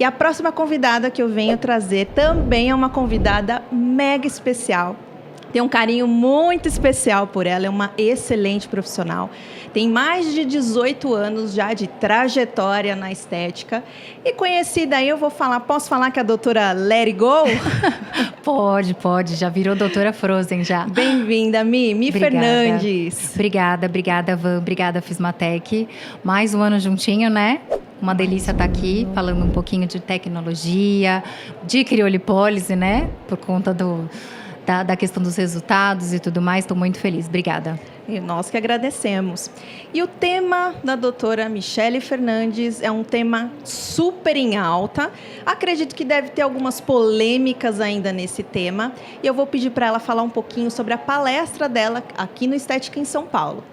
E a próxima convidada que eu venho trazer também é uma convidada mega especial. Tenho um carinho muito especial por ela, é uma excelente profissional. Tem mais de 18 anos já de trajetória na estética. E conhecida aí, posso falar que é a doutora Let It Go? Pode, já virou doutora Frozen já. Bem-vinda, Mi Obrigada. Fernandes. Obrigada, Van, obrigada, Fismatec. Mais um ano juntinho, né? Uma delícia estar aqui, falando um pouquinho de tecnologia, de criolipólise, né? Por conta da questão dos resultados e tudo mais. Estou muito feliz. Obrigada. E nós que agradecemos. E o tema da doutora Michele Fernandes é um tema super em alta. Acredito que deve ter algumas polêmicas ainda nesse tema. E eu vou pedir para ela falar um pouquinho sobre a palestra dela aqui no Estética em São Paulo.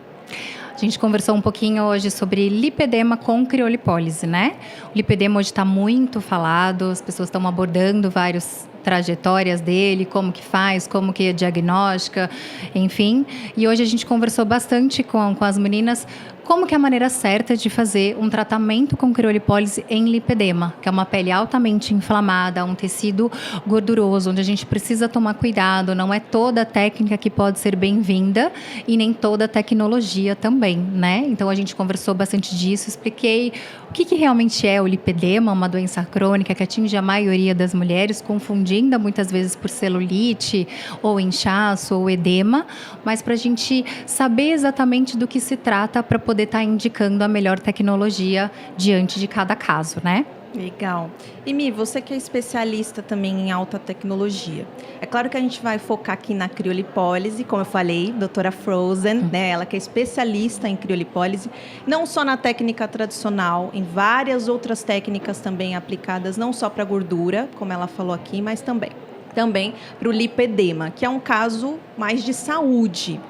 A gente conversou um pouquinho hoje sobre lipedema com criolipólise, né? O lipedema hoje está muito falado, as pessoas estão abordando várias trajetórias dele, como que faz, como que é diagnóstica, enfim. E hoje a gente conversou bastante com as meninas como que é a maneira certa de fazer um tratamento com criolipólise em lipedema, que é uma pele altamente inflamada, um tecido gorduroso, onde a gente precisa tomar cuidado, não é toda técnica que pode ser bem-vinda e nem toda tecnologia também, né? Então a gente conversou bastante disso, expliquei o que realmente é o lipedema, uma doença crônica que atinge a maioria das mulheres, confundindo muitas vezes por celulite, ou inchaço, ou edema, mas para a gente saber exatamente do que se trata para poder estar indicando a melhor tecnologia diante de cada caso, né? Legal. E Mi, você que é especialista também em alta tecnologia. É claro que a gente vai focar aqui na criolipólise, como eu falei, doutora Frozen, né? Ela que é especialista em criolipólise, não só na técnica tradicional, em várias outras técnicas também aplicadas, não só para gordura, como ela falou aqui, mas também para o lipedema, que é um caso mais de saúde.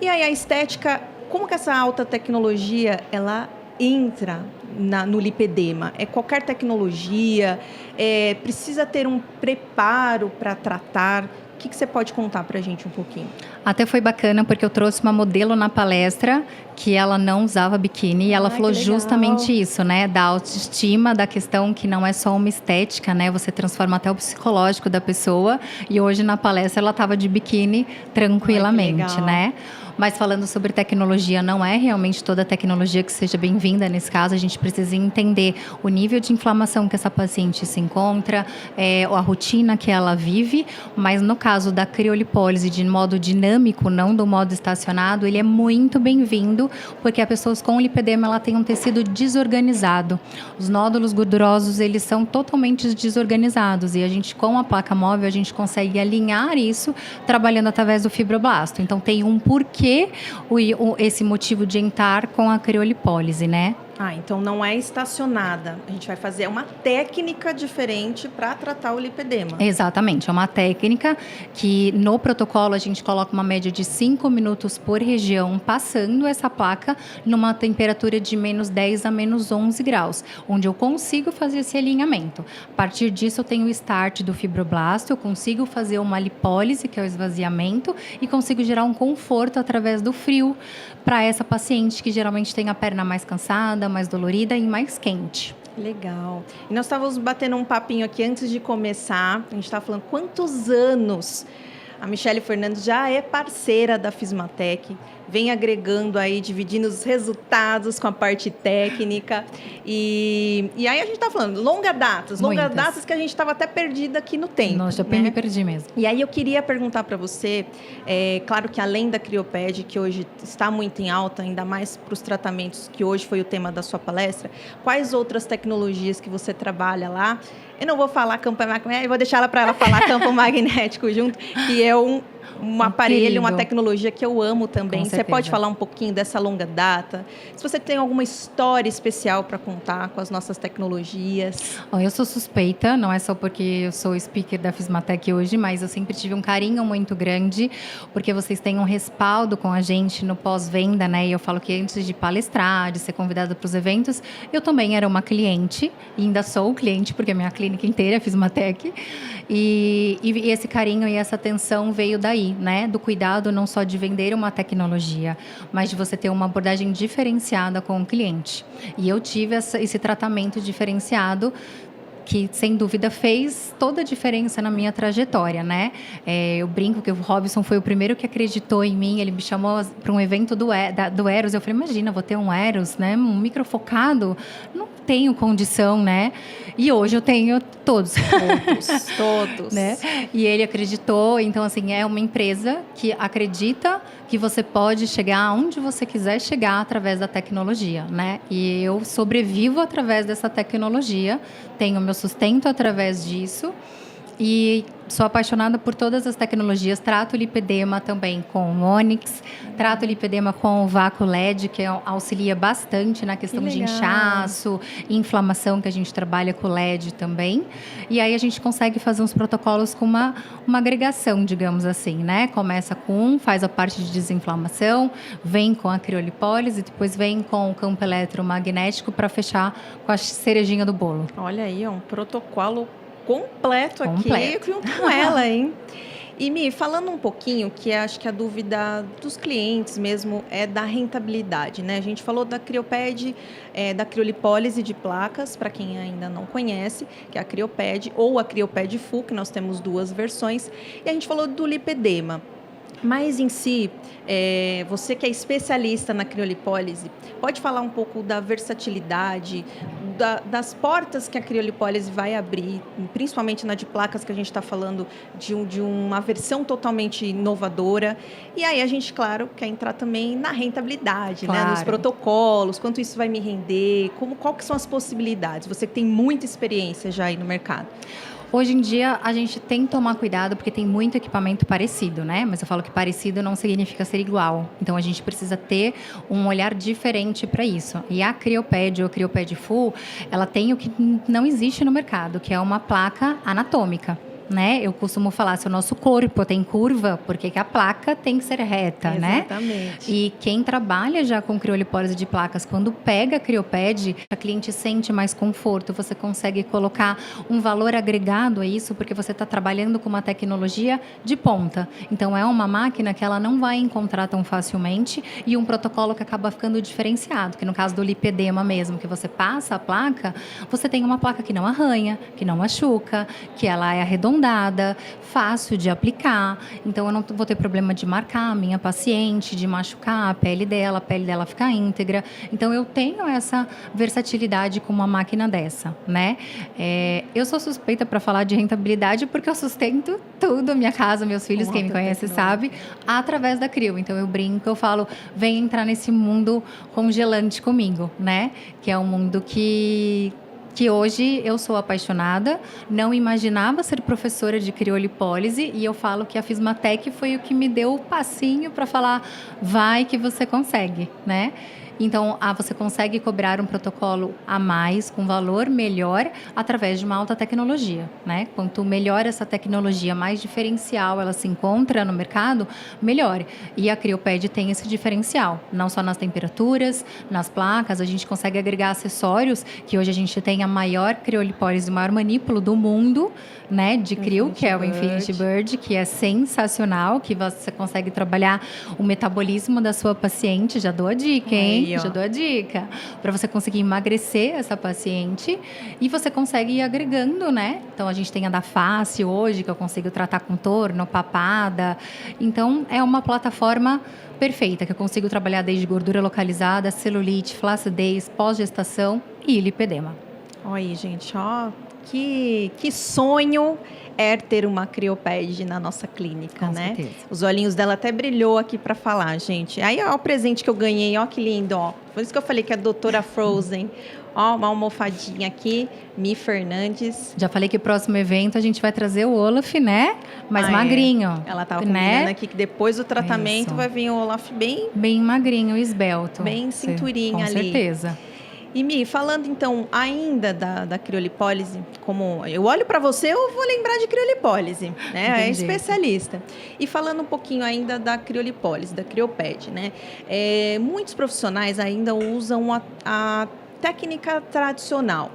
E aí a estética, como que essa alta tecnologia, ela entra no lipedema? É qualquer tecnologia? Precisa ter um preparo para tratar? O que você pode contar para a gente um pouquinho? Até foi bacana, porque eu trouxe uma modelo na palestra que ela não usava biquíni e ela falou justamente isso, né? Da autoestima, da questão que não é só uma estética, né? Você transforma até o psicológico da pessoa. E hoje na palestra ela estava de biquíni tranquilamente, né? Mas falando sobre tecnologia, não é realmente toda tecnologia que seja bem-vinda nesse caso. A gente precisa entender o nível de inflamação que essa paciente se encontra, a rotina que ela vive. Mas no caso da criolipólise de modo dinâmico, não do modo estacionado, ele é muito bem-vindo, porque as pessoas com lipedema ela tem um tecido desorganizado. Os nódulos gordurosos, eles são totalmente desorganizados. E a gente, com a placa móvel, a gente consegue alinhar isso trabalhando através do fibroblasto. Então, tem um porquê esse motivo de entrar com a criolipólise, né? Então não é estacionada. A gente vai fazer uma técnica diferente para tratar o lipedema. Exatamente. É uma técnica que no protocolo a gente coloca uma média de 5 minutos por região, passando essa placa numa temperatura de menos 10 a menos 11 graus, onde eu consigo fazer esse alinhamento. A partir disso eu tenho o start do fibroblasto, eu consigo fazer uma lipólise, que é o esvaziamento, e consigo gerar um conforto através do frio para essa paciente que geralmente tem a perna mais cansada, mais dolorida e mais quente. Legal. E nós estávamos batendo um papinho aqui antes de começar. A gente estava falando quantos anos a Michele Fernandes já é parceira da Fismatec, vem agregando aí, dividindo os resultados com a parte técnica. E aí a gente está falando longas datas que a gente estava até perdida aqui no tempo. Nossa, eu me perdi mesmo. E aí eu queria perguntar para você, claro que além da Crioped, que hoje está muito em alta, ainda mais para os tratamentos, que hoje foi o tema da sua palestra, quais outras tecnologias que você trabalha lá? Eu não vou falar campo magnético, eu vou deixar ela para ela falar campo magnético junto, que é um aparelho, uma tecnologia que eu amo também. Você pode falar um pouquinho dessa longa data? Se você tem alguma história especial para contar com as nossas tecnologias. Eu sou suspeita, não é só porque eu sou speaker da Fismatec hoje, mas eu sempre tive um carinho muito grande, porque vocês têm um respaldo com a gente no pós-venda, né? E eu falo que antes de palestrar, de ser convidada para os eventos, eu também era uma cliente, e ainda sou cliente, porque a minha clínica inteira é Fismatec. E esse carinho e essa atenção veio daí, né? Do cuidado não só de vender uma tecnologia, mas de você ter uma abordagem diferenciada com o cliente. E eu tive esse tratamento diferenciado que, sem dúvida, fez toda a diferença na minha trajetória, né? Eu brinco que o Robson foi o primeiro que acreditou em mim. Ele me chamou para um evento do Eros. Eu falei, imagina, vou ter um Eros, né? Um microfocado. Não tenho condição, né? E hoje eu tenho todos. Todos. Né? E ele acreditou. Então, assim, é uma empresa que acredita que você pode chegar aonde você quiser chegar através da tecnologia, né? E eu sobrevivo através dessa tecnologia, tenho meu sustento através disso e sou apaixonada por todas as tecnologias. Trato o lipedema também com o Onyx, trato o lipedema com o vácuo LED, que auxilia bastante na questão de inchaço, inflamação, que a gente trabalha com o LED também. E aí a gente consegue fazer uns protocolos com uma agregação, digamos assim, né? Começa com faz a parte de desinflamação, vem com a criolipólise, depois vem com o campo eletromagnético para fechar com a cerejinha do bolo. Olha aí, um protocolo completo aqui junto com ela, hein? E Mi, falando um pouquinho, que acho que a dúvida dos clientes mesmo é da rentabilidade, né? A gente falou da Crioped, da criolipólise de placas, para quem ainda não conhece, que é a Crioped ou a Crioped Full, que nós temos 2 versões. E a gente falou do lipedema. Mas em si, você que é especialista na criolipólise, pode falar um pouco da versatilidade, das portas que a criolipólise vai abrir, principalmente na de placas, que a gente está falando de uma versão totalmente inovadora. E aí a gente, claro, quer entrar também na rentabilidade, claro, né? Nos protocolos, quanto isso vai me render, qual que são as possibilidades? Você que tem muita experiência já aí no mercado. Hoje em dia, a gente tem que tomar cuidado porque tem muito equipamento parecido, né? Mas eu falo que parecido não significa ser igual. Então, a gente precisa ter um olhar diferente para isso. E a Crioped ou Crioped Full, ela tem o que não existe no mercado, que é uma placa anatômica. Né? Eu costumo falar, se o nosso corpo tem curva, por que a placa tem que ser reta, né? Exatamente. E quem trabalha já com criolipólise de placas, quando pega a Crioped, a cliente sente mais conforto, você consegue colocar um valor agregado a isso, porque você está trabalhando com uma tecnologia de ponta. Então, é uma máquina que ela não vai encontrar tão facilmente e um protocolo que acaba ficando diferenciado, que no caso do lipedema mesmo, que você passa a placa, você tem uma placa que não arranha, que não machuca, que ela é arredondada, fácil de aplicar, então eu não vou ter problema de marcar a minha paciente, de machucar a pele dela ficar íntegra. Então eu tenho essa versatilidade com uma máquina dessa, né? Eu sou suspeita para falar de rentabilidade porque eu sustento tudo, minha casa, meus filhos, quem me conhece sabe, através da Crio. Então eu brinco, eu falo, vem entrar nesse mundo congelante comigo, né? Que é um mundo que hoje eu sou apaixonada, não imaginava ser professora de criolipólise e eu falo que a Fismatec foi o que me deu o passinho para falar, vai que você consegue, né? Então, você consegue cobrar um protocolo a mais, com valor melhor, através de uma alta tecnologia, né? Quanto melhor essa tecnologia, mais diferencial ela se encontra no mercado, melhor. E a Crioped tem esse diferencial, não só nas temperaturas, nas placas, a gente consegue agregar acessórios, que hoje a gente tem a maior criolipólise, o maior manípulo do mundo, né, de crio, que é o Infinity Bird, que é sensacional, que você consegue trabalhar o metabolismo da sua paciente. Já dou a dica, hein? Já dou a dica. Para você conseguir emagrecer essa paciente e você consegue ir agregando, né? Então, a gente tem a da face hoje, que eu consigo tratar contorno, papada. Então, é uma plataforma perfeita, que eu consigo trabalhar desde gordura localizada, celulite, flacidez, pós-gestação e lipedema. Olha aí, gente, ó. Que sonho é ter uma Crioped na nossa clínica, Com né? certeza. Os olhinhos dela até brilhou aqui para falar, gente. Aí, ó, o presente que eu ganhei, ó, que lindo, ó. Por isso que eu falei que é a doutora Frozen. Ó, uma almofadinha aqui, Mi Fernandes. Já falei que o próximo evento a gente vai trazer o Olaf, né? Mais magrinho. Ela tava né? combinando aqui que depois do tratamento vai vir o Olaf bem magrinho, esbelto. Bem cinturinha ali. Com certeza. E Mi, falando então ainda da criolipólise, como eu olho para você, eu vou lembrar de criolipólise, né? É especialista. E falando um pouquinho ainda da criolipólise, da Crioped, né? Muitos profissionais ainda usam a técnica tradicional.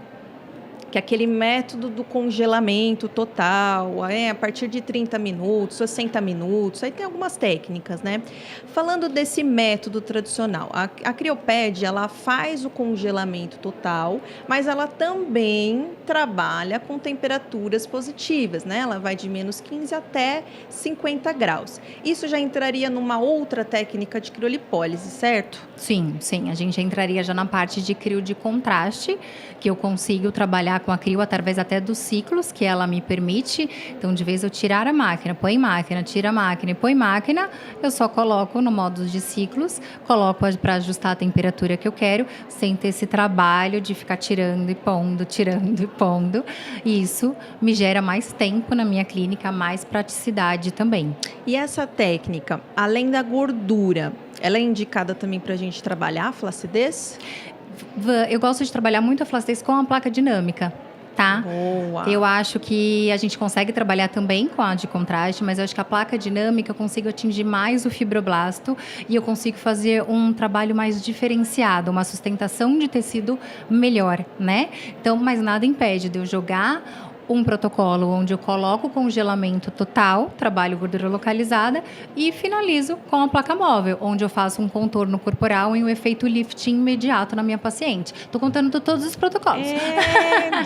que é aquele método do congelamento total, a partir de 30 minutos, 60 minutos, aí tem algumas técnicas, né? Falando desse método tradicional, a Crioped, ela faz o congelamento total, mas ela também trabalha com temperaturas positivas, né? Ela vai de menos 15 até 50 graus. Isso já entraria numa outra técnica de criolipólise, certo? Sim, sim. A gente entraria já na parte de crio de contraste, que eu consigo trabalhar com a crio através até dos ciclos que ela me permite. Então, de vez eu tirar a máquina, põe máquina, tira a máquina e põe máquina, eu só coloco no modo de ciclos, coloco para ajustar a temperatura que eu quero, sem ter esse trabalho de ficar tirando e pondo, tirando e pondo. E isso me gera mais tempo na minha clínica, mais praticidade também. E essa técnica, além da gordura, ela é indicada também para a gente trabalhar a flacidez? Eu gosto de trabalhar muito a flacidez com a placa dinâmica, tá? Boa. Eu acho que a gente consegue trabalhar também com a de contraste, mas eu acho que a placa dinâmica eu consigo atingir mais o fibroblasto e eu consigo fazer um trabalho mais diferenciado, uma sustentação de tecido melhor, né? Então, mas nada impede de eu jogar um protocolo onde eu coloco o congelamento total, trabalho gordura localizada e finalizo com a placa móvel, onde eu faço um contorno corporal e um efeito lifting imediato na minha paciente. Tô contando de todos os protocolos.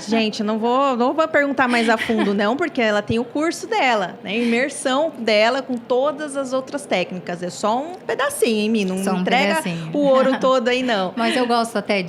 Gente, não vou perguntar mais a fundo não, porque ela tem o curso dela, né? Imersão dela com todas as outras técnicas. É só um pedacinho, hein, Mi? Não entrega o ouro todo aí, não. Mas eu gosto até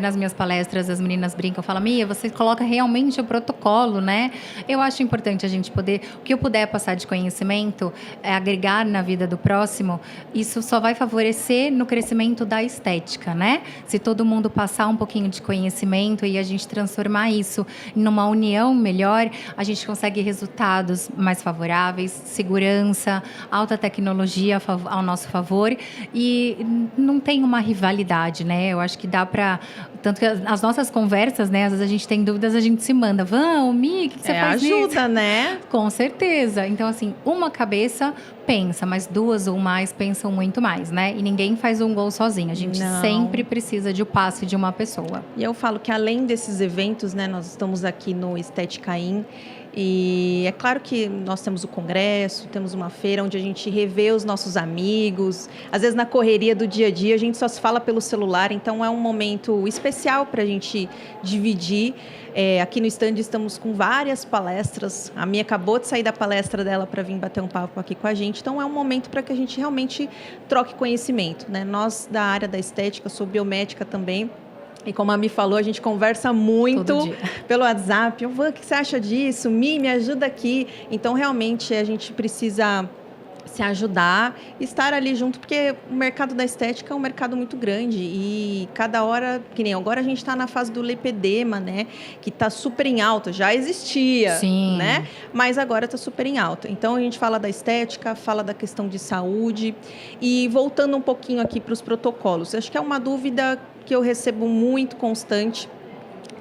nas minhas palestras, as meninas brincam, falam, Mia, você coloca realmente o protocolo, né? Eu acho importante a gente poder, o que eu puder passar de conhecimento, agregar na vida do próximo, isso só vai favorecer no crescimento da estética, né? Se todo mundo passar um pouquinho de conhecimento e a gente transformar isso numa união melhor, a gente consegue resultados mais favoráveis, segurança, alta tecnologia ao nosso favor e não tem uma rivalidade, né? Eu acho que dá para, tanto que as nossas conversas, né? Às vezes a gente tem dúvidas, a gente se manda, vamos, Mi, o que você faz ajuda, nisso? né? Com certeza. Então, assim, uma cabeça pensa, mas duas ou mais pensam muito mais, né? E ninguém faz um gol sozinho. A gente sempre precisa de o passe de uma pessoa. E eu falo que além desses eventos, né? Nós estamos aqui no Estética In. E é claro que nós temos o congresso, temos uma feira onde a gente revê os nossos amigos. Às vezes, na correria do dia a dia, a gente só se fala pelo celular. Então, é um momento especial para a gente dividir. Aqui no stand estamos com várias palestras. A minha acabou de sair da palestra dela para vir bater um papo aqui com a gente. Então, é um momento para que a gente realmente troque conhecimento, né? Nós, da área da estética, sou biomédica também. E como a Mi falou, a gente conversa muito pelo WhatsApp. O que você acha disso? Mi, me ajuda aqui. Então, realmente, a gente precisa se ajudar, estar ali junto, porque o mercado da estética é um mercado muito grande e cada hora, que nem agora a gente está na fase do lipedema, né, que está super em alta, já existia, Sim, né, mas agora está super em alta. Então a gente fala da estética, fala da questão de saúde e voltando um pouquinho aqui para os protocolos, acho que é uma dúvida que eu recebo muito constante,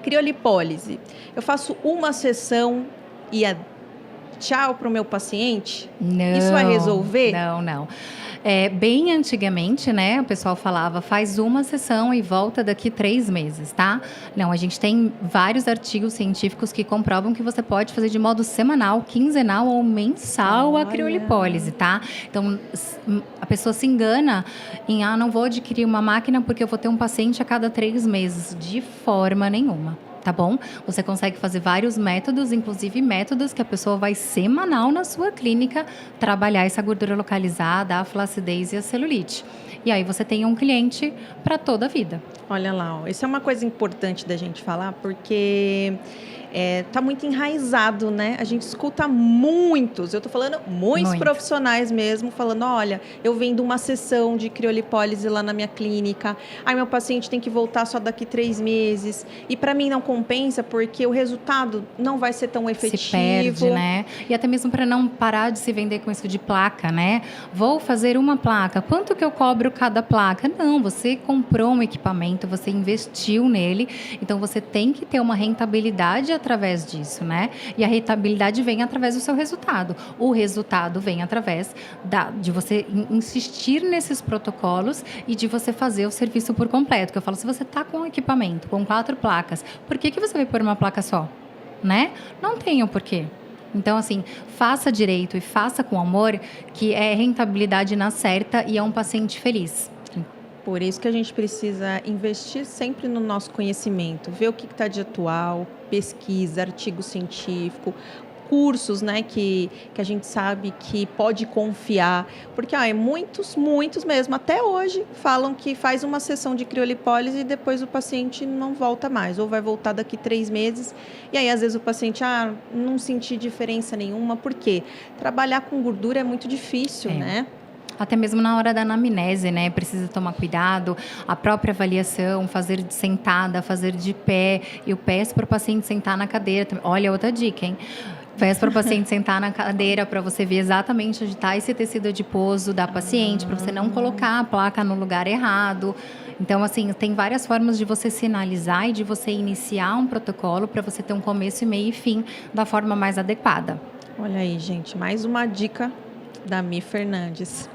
criolipólise, eu faço uma sessão e tchau para o meu paciente? Não, isso vai resolver? Não. Bem antigamente, né, o pessoal falava, faz uma sessão e volta daqui 3 meses, tá? Não, a gente tem vários artigos científicos que comprovam que você pode fazer de modo semanal, quinzenal ou mensal a criolipólise, tá? Então, a pessoa se engana em, não vou adquirir uma máquina porque eu vou ter um paciente a cada 3 meses. De forma nenhuma. Tá bom? Você consegue fazer vários métodos, inclusive métodos que a pessoa vai semanal na sua clínica trabalhar essa gordura localizada, a flacidez e a celulite. E aí você tem um cliente para toda a vida. Olha lá, isso é uma coisa importante da gente falar, porque tá muito enraizado, né? A gente escuta muitos, eu tô falando muitos profissionais mesmo, falando, olha, eu vendo uma sessão de criolipólise lá na minha clínica, aí meu paciente tem que voltar só daqui 3 meses, e para mim não compensa, porque o resultado não vai ser tão efetivo. Se perde, né? E até mesmo para não parar de se vender com isso de placa, né? Vou fazer uma placa, quanto que eu cobro cada placa? Não, você comprou um equipamento, você investiu nele, então você tem que ter uma rentabilidade através disso, né? E a rentabilidade vem através do seu resultado. O resultado vem através de você insistir nesses protocolos e de você fazer o serviço por completo. Que eu falo, se você está com um equipamento, com 4 placas, por que você vai pôr uma placa só? Né? Não tem o porquê. Então, assim, faça direito e faça com amor, que é rentabilidade na certa e é um paciente feliz. Por isso que a gente precisa investir sempre no nosso conhecimento, ver o que está de atual, pesquisa, artigo científico, cursos, né, que a gente sabe que pode confiar, porque muitos mesmo, até hoje, falam que faz uma sessão de criolipólise e depois o paciente não volta mais, ou vai voltar daqui 3 meses, e aí às vezes o paciente, não senti diferença nenhuma, por quê? Trabalhar com gordura é muito difícil, né? Até mesmo na hora da anamnese, né? Precisa tomar cuidado. A própria avaliação, fazer de sentada, fazer de pé. Eu peço para o paciente sentar na cadeira. Olha, outra dica, hein? Peço para o paciente sentar na cadeira para você ver exatamente onde está esse tecido adiposo da paciente, para você não colocar a placa no lugar errado. Então, assim, tem várias formas de você sinalizar e de você iniciar um protocolo para você ter um começo, meio e fim da forma mais adequada. Olha aí, gente, mais uma dica da Mi Fernandes.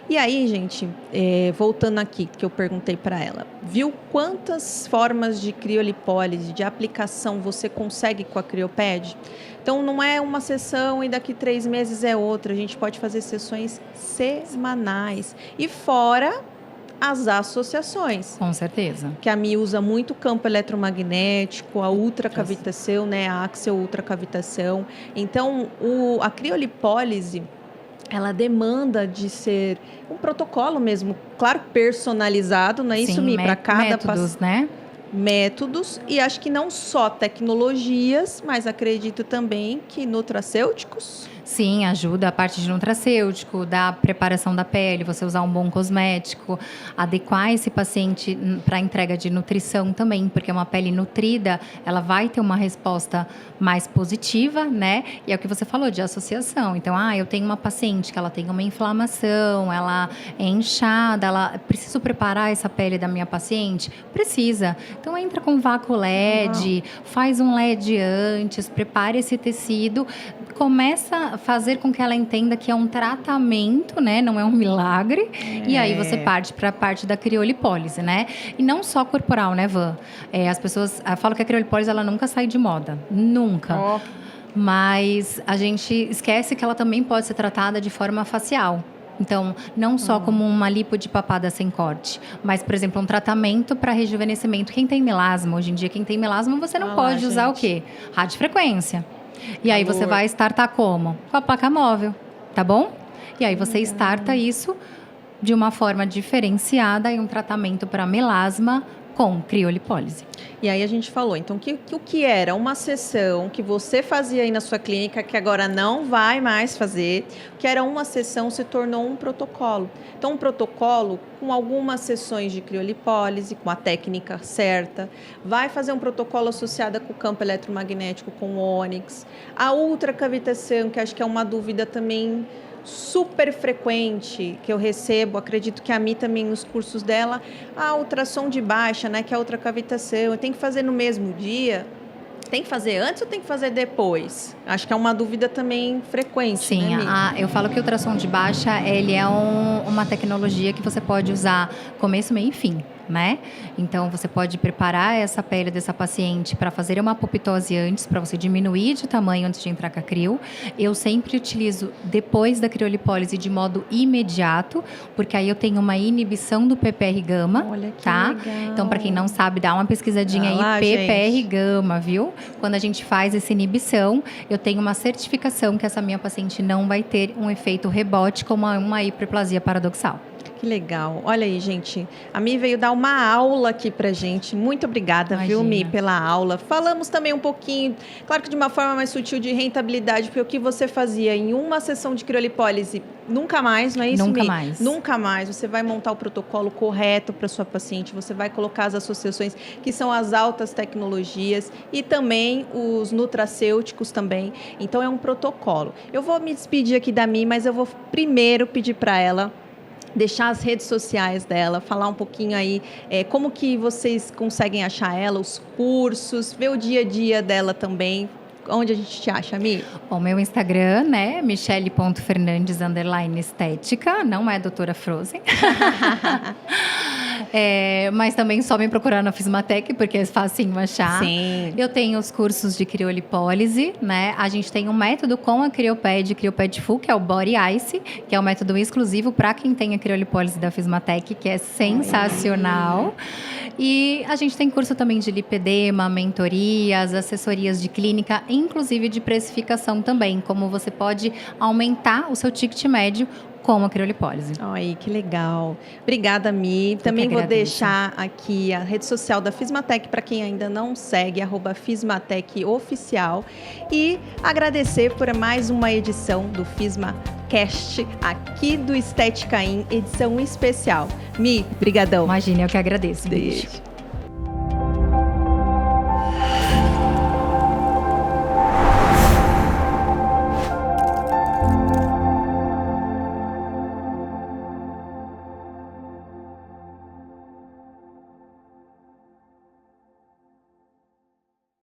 E aí, gente, voltando aqui, que eu perguntei para ela, viu quantas formas de criolipólise, de aplicação você consegue com a Crioped? Então, não é uma sessão e daqui 3 meses é outra. A gente pode fazer sessões semanais. E fora as associações. Com certeza. Que a Mi usa muito o campo eletromagnético, a ultracavitação, né? A axial ultracavitação. Então, a criolipólise, ela demanda de ser um protocolo mesmo, claro, personalizado, não é isso, Mi? Para cada métodos, né? Métodos, e acho que não só tecnologias, mas acredito também que nutracêuticos. Sim, ajuda a parte de nutracêutico, da preparação da pele, você usar um bom cosmético, adequar esse paciente para a entrega de nutrição também, porque uma pele nutrida, ela vai ter uma resposta mais positiva, né? E é o que você falou de associação. Então, eu tenho uma paciente que ela tem uma inflamação, ela é inchada, preciso preparar essa pele da minha paciente? Precisa. Então, entra com vácuo LED, faz um LED antes, prepare esse tecido, começa a fazer com que ela entenda que é um tratamento, né? Não é um milagre. E aí você parte para a parte da criolipólise, né? E não só corporal, né, Van? As pessoas falam que a criolipólise ela nunca sai de moda. Nunca. Mas a gente esquece que ela também pode ser tratada de forma facial. Então, não só como uma lipo de papada sem corte, mas, por exemplo, um tratamento para rejuvenescimento. Quem tem melasma, hoje em dia, quem tem melasma, você não pode usar o quê? Radiofrequência. E aí você vai startar como? Com a placa móvel, tá bom? E aí você starta isso de uma forma diferenciada em um tratamento para melasma com criolipólise. E aí a gente falou, então, o que era uma sessão que você fazia aí na sua clínica, que agora não vai mais fazer, que era uma sessão, se tornou um protocolo. Então, um protocolo com algumas sessões de criolipólise, com a técnica certa, vai fazer um protocolo associado com o campo eletromagnético, com o ônix, a ultracavitação, que acho que é uma dúvida também super frequente que eu recebo, acredito que a Mi também nos cursos dela, a ultrassom de baixa, né, que é a ultracavitação, tem que fazer no mesmo dia? Tem que fazer antes ou tem que fazer depois? Acho que é uma dúvida também frequente. Sim, né, eu falo que o ultrassom de baixa, ele é uma tecnologia que você pode usar começo, meio e fim, né? Então, você pode preparar essa pele dessa paciente para fazer uma apoptose antes, para você diminuir de tamanho antes de entrar com a crio. Eu sempre utilizo depois da criolipólise de modo imediato, porque aí eu tenho uma inibição do PPR gama. Olha que tá? legal. Então, para quem não sabe, dá uma pesquisadinha aí, PPR gama, viu? Quando a gente faz essa inibição, eu tenho uma certificação que essa minha paciente não vai ter um efeito rebote como uma hiperplasia paradoxal. Que legal. Olha aí, gente. A Mi veio dar uma aula aqui pra gente. Muito obrigada, viu, Mi, pela aula. Falamos também um pouquinho, claro que de uma forma mais sutil, de rentabilidade, porque o que você fazia em uma sessão de criolipólise, nunca mais, não é isso, Nunca Mi? mais. Nunca mais. Você vai montar o protocolo correto para sua paciente, você vai colocar as associações, que são as altas tecnologias, e também os nutracêuticos também. Então, é um protocolo. Eu vou me despedir aqui da Mi, mas eu vou primeiro pedir para ela deixar as redes sociais dela, falar um pouquinho aí como que vocês conseguem achar ela, os cursos, ver o dia a dia dela também. Onde a gente te acha, Mi? O meu Instagram, né, michele.fernandes_estética, não é doutora Frozen. Mas também só me procurar na Fismatec, porque é facinho achar. Sim. Eu tenho os cursos de criolipólise, né? A gente tem um método com a Crioped Full, que é o Body Ice, que é um método exclusivo para quem tem a criolipólise da Fismatec, que é sensacional. E a gente tem curso também de lipedema, mentorias, assessorias de clínica, inclusive de precificação também, como você pode aumentar o seu ticket médio com a criolipólise. Ai, que legal. Obrigada, Mi. Também vou deixar aqui a rede social da Fismatec para quem ainda não segue, @FismatecOficial. E agradecer por mais uma edição do FismaCast aqui do Estética In, edição especial. Mi, brigadão. Imagina, eu que agradeço. Beijo.